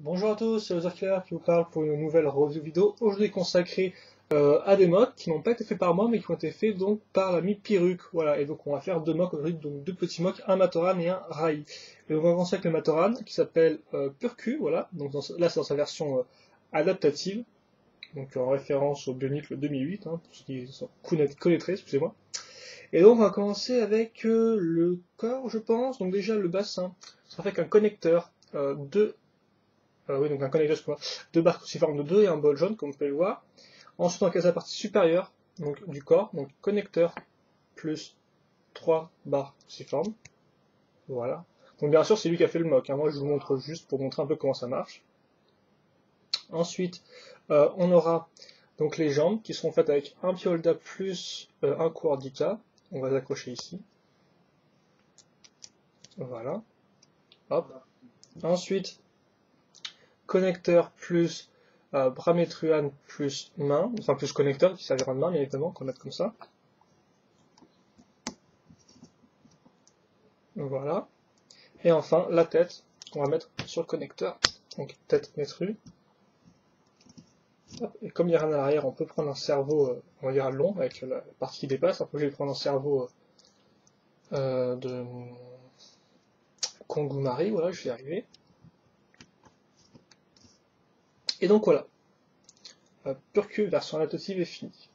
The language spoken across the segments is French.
Bonjour à tous, c'est Ozarker qui vous parle pour une nouvelle review vidéo aujourd'hui consacrée à des mocks qui n'ont pas été faits par moi mais qui ont été faits donc par l'ami Piruk. Voilà, et donc on va faire deux mocks aujourd'hui, donc deux petits mocks, un Matoran et un Rai. Et donc on va commencer avec le Matoran qui s'appelle Purku, voilà, donc là c'est dans sa version adaptative, donc en référence au Bionicle 2008, pour ceux qui connaîtraient, excusez-moi. Et donc on va commencer avec le corps je pense, donc déjà le bassin, ça sera fait qu'un connecteur de oui, donc un connecteur deux barres cruciformes de 2 et un bol jaune, comme vous pouvez le voir. Ensuite, on va caser la partie supérieure donc, du corps, donc connecteur plus 3 barres cruciformes. Voilà. Donc bien sûr, c'est lui qui a fait le mock. Moi, je vous montre juste pour montrer un peu comment ça marche. Ensuite, on aura donc les jambes qui seront faites avec un piolda plus un coordica. On va les accrocher ici. Voilà. Hop. Ensuite, connecteur plus Brametruan plus main, enfin plus connecteur qui servira de main bien évidemment, qu'on va mettre comme ça. Voilà. Et enfin la tête qu'on va mettre sur le connecteur, donc tête métru. Et comme il y a rien à l'arrière, on peut prendre un cerveau, on va dire long, avec la partie qui dépasse. Après je vais prendre un cerveau de Kongumari, voilà, je vais y arriver. Et donc voilà, Purku version adaptative est finie.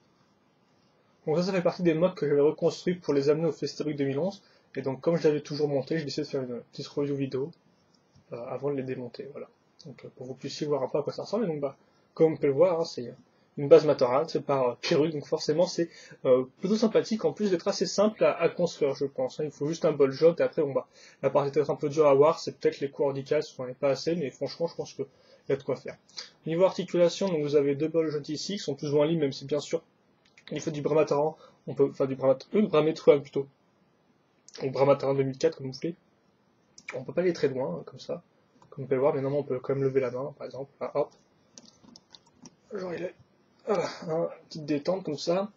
Donc ça fait partie des mocks que j'avais reconstruits pour les amener au Festival 2011. Et donc comme je l'avais toujours monté, j'ai décidé de faire une petite review vidéo avant de les démonter. Voilà. Donc pour que vous puissiez voir un peu à quoi ça ressemble. Et donc comme on peut le voir, c'est une base Matoran, c'est par Piruk, donc forcément c'est plutôt sympathique, en plus d'être assez simple à construire, je pense. Il faut juste un bol jaune, et après la partie peut-être un peu dure à voir, c'est peut-être les coups radicales, ce n'est pas assez, mais franchement je pense qu'il y a de quoi faire. Niveau articulation, donc vous avez deux bols jaunes ici, qui sont plus ou moins libres, même si bien sûr il faut du Bramataran, on peut, enfin du Brametruan plutôt, ou Bramataran 2004 comme vous voulez. On peut pas aller très loin, comme ça, comme vous pouvez le voir, mais normalement on peut quand même lever la main, par exemple, là, hop, genre il est, voilà, petite détente comme ça,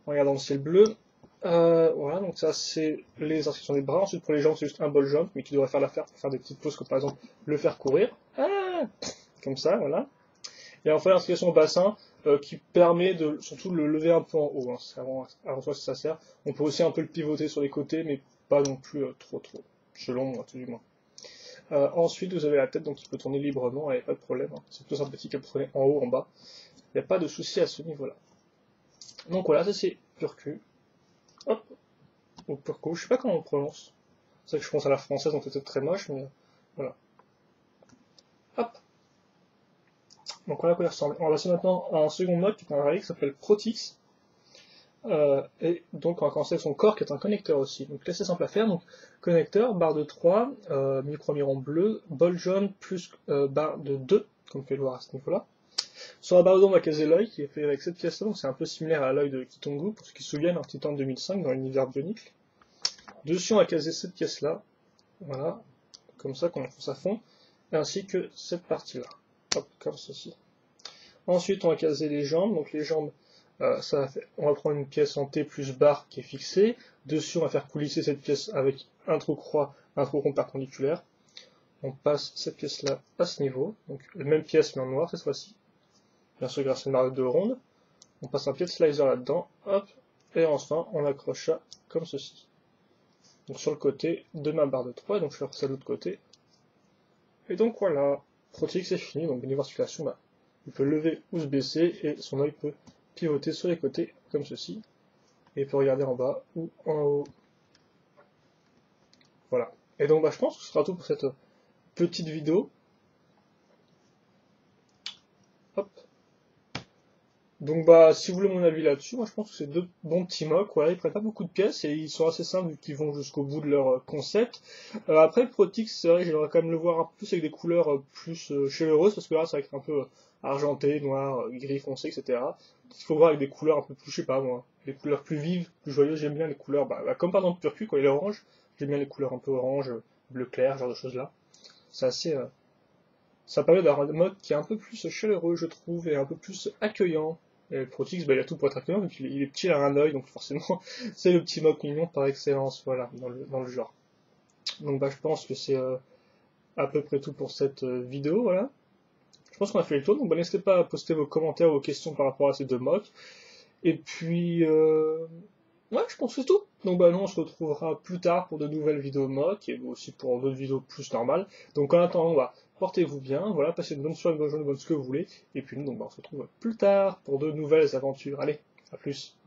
en regardant le ciel bleu. Voilà, donc ça c'est les instructions des bras. Ensuite pour les jambes c'est juste un bol jaune, mais qui devrait faire l'affaire pour faire des petites pauses comme par exemple le faire courir. Comme ça, voilà. Et enfin l'instruction au bassin qui permet de surtout le lever un peu en haut. C'est avant ça que ça sert. On peut aussi un peu le pivoter sur les côtés, mais pas non plus trop, selon moi tout du moins. Ensuite vous avez la tête donc qui peut tourner librement, et pas de problème. C'est plutôt sympathique, elle peut tourner en haut, en bas. Il n'y a pas de souci à ce niveau-là. Donc voilà, ça c'est Purku. Hop, ou Purku, je sais pas comment on prononce. C'est vrai que je pense à la française, donc peut-être très moche, mais voilà. Hop. Donc voilà à quoi il ressemble. On va passer maintenant à un second mode qui est un rallye qui s'appelle Protix. Et donc on va commencer avec son corps qui est un connecteur aussi. Donc là c'est simple à faire. Donc connecteur, barre de 3, micro-miron bleu, bol jaune plus barre de 2, comme vous pouvez le voir à ce niveau-là. Sur la barre de 2 on va caser l'œil qui est fait avec cette pièce-là, donc c'est un peu similaire à l'œil de Kitongu, pour ceux qui se souviennent, un Titan 2005 dans l'univers bionique. Dessus on va caser cette pièce-là, voilà, comme ça qu'on enfonce à fond, ainsi que cette partie-là, hop, comme ceci. Ensuite on va caser les jambes, donc les jambes on va prendre une pièce en T plus barre qui est fixée. Dessus, on va faire coulisser cette pièce avec un trou croix, un trou rond perpendiculaire. On passe cette pièce-là à ce niveau. Donc, la même pièce, mais en noir cette fois-ci. Bien sûr, grâce à une barre de ronde. On passe un pied de slicer là-dedans. Hop. Et enfin, on accroche ça comme ceci. Donc, sur le côté de ma barre de 3. Donc, je vais faire ça de l'autre côté. Et donc, voilà. Protix c'est fini. Donc, niveau articulation, il peut lever ou se baisser. Et son œil peut pivoter sur les côtés, comme ceci, et il peut regarder en bas ou en haut. Voilà. Et donc je pense que ce sera tout pour cette petite vidéo. Hop. Donc si vous voulez mon avis là-dessus, moi je pense que c'est deux bons petits mocks. Voilà, ils prennent pas beaucoup de pièces et ils sont assez simples vu qu'ils vont jusqu'au bout de leur concept. Après le Protix, c'est vrai que j'aimerais quand même le voir un peu plus avec des couleurs plus chaleureuses, parce que là ça va être un peu argenté, noir, gris foncé, etc. Il faut voir avec des couleurs un peu plus, je sais pas moi, des couleurs plus vives, plus joyeuses. J'aime bien les couleurs, comme par exemple Purku quand il est orange, j'aime bien les couleurs un peu orange, bleu clair, ce genre de choses là. C'est assez, ça permet d'avoir un mode qui est un peu plus chaleureux, je trouve, et un peu plus accueillant. Et le Protix, il a tout pour être accueillant, donc il est petit, il a un œil, donc forcément, c'est le petit mode mignon par excellence, voilà, dans le genre. Donc je pense que c'est à peu près tout pour cette vidéo, voilà. Je pense qu'on a fait le tour, donc n'hésitez pas à poster vos commentaires ou vos questions par rapport à ces deux mocks. Et puis, ouais, je pense que c'est tout. Donc nous, on se retrouvera plus tard pour de nouvelles vidéos mock, et aussi pour d'autres vidéos plus normales. Donc en attendant, portez-vous bien, voilà, passez une bonne soirée, une bonne journée, ce que vous voulez. Et puis nous, on se retrouve plus tard pour de nouvelles aventures. Allez, à plus.